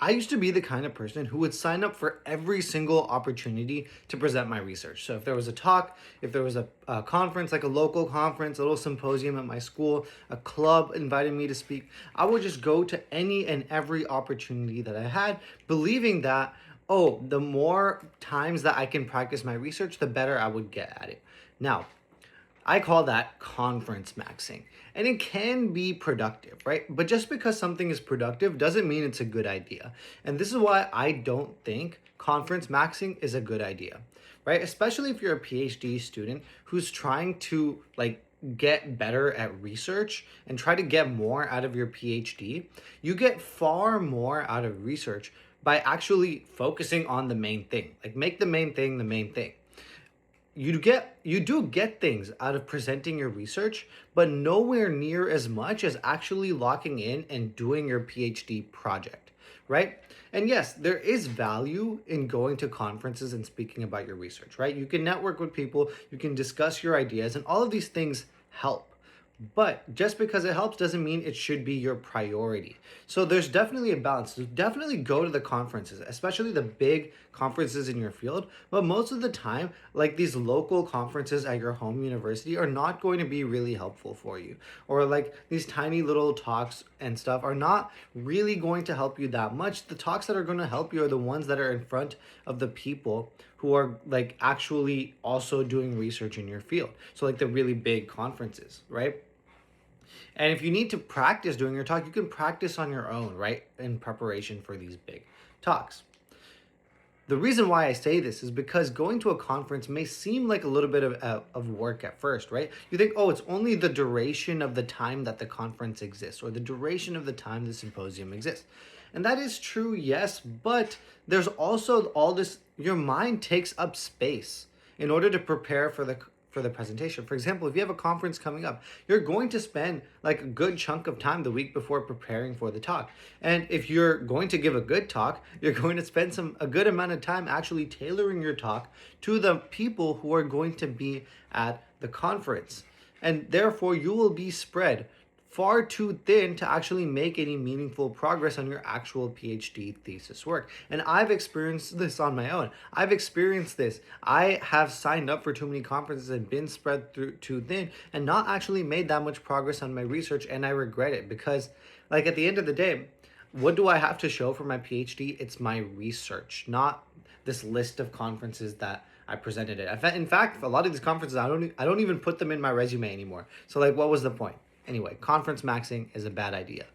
I used to be the kind of person who would sign up for every single opportunity to present my research. So if there was a talk, if there was a conference, like a local conference, a little symposium at my school, a club invited me to speak, I would just go to any and every opportunity that I had, believing that, oh, the more times that I can practice my research, the better I would get at it. Now, I call that conference maxing. And it can be productive, right? But just because something is productive doesn't mean it's a good idea. And this is why I don't think conference maxing is a good idea, right? Especially if you're a PhD student who's trying to get better at research and try to get more out of your PhD. You get far more out of research by actually focusing on the main thing. Like make the main thing the main thing. You do get things out of presenting your research, but nowhere near as much as actually locking in and doing your PhD project, right? And yes, there is value in going to conferences and speaking about your research, right? You can network with people, you can discuss your ideas, and all of these things help. But just because it helps doesn't mean it should be your priority. So there's definitely a balance. So definitely go to the conferences, especially the big conferences in your field. But most of the time, like these local conferences at your home university are not going to be really helpful for you. Or like these tiny little talks and stuff are not really going to help you that much. The talks that are going to help you are the ones that are in front of the people who are like actually also doing research in your field. So like the really big conferences, right? And if you need to practice doing your talk, you can practice on your own, right? In preparation for these big talks. The reason why I say this is because going to a conference may seem like a little bit of work at first, right? You think, oh, it's only the duration of the time that the conference exists or the duration of the time the symposium exists. And that is true, yes, but there's also all this, your mind takes up space in order to prepare for the presentation. For example, if you have a conference coming up, you're going to spend like a good chunk of time the week before preparing for the talk. And if you're going to give a good talk, you're going to spend a good amount of time actually tailoring your talk to the people who are going to be at the conference. And therefore, you will be spread far too thin to actually make any meaningful progress on your actual PhD thesis work. And I've experienced this on my own. I've experienced this. I have signed up for too many conferences and been spread through too thin and not actually made that much progress on my research, and I regret it because like at the end of the day, what do I have to show for my PhD? It's my research, not this list of conferences that I presented it. In fact, a lot of these conferences, I don't even put them in my resume anymore. So like, what was the point? Anyway, conference maxing is a bad idea.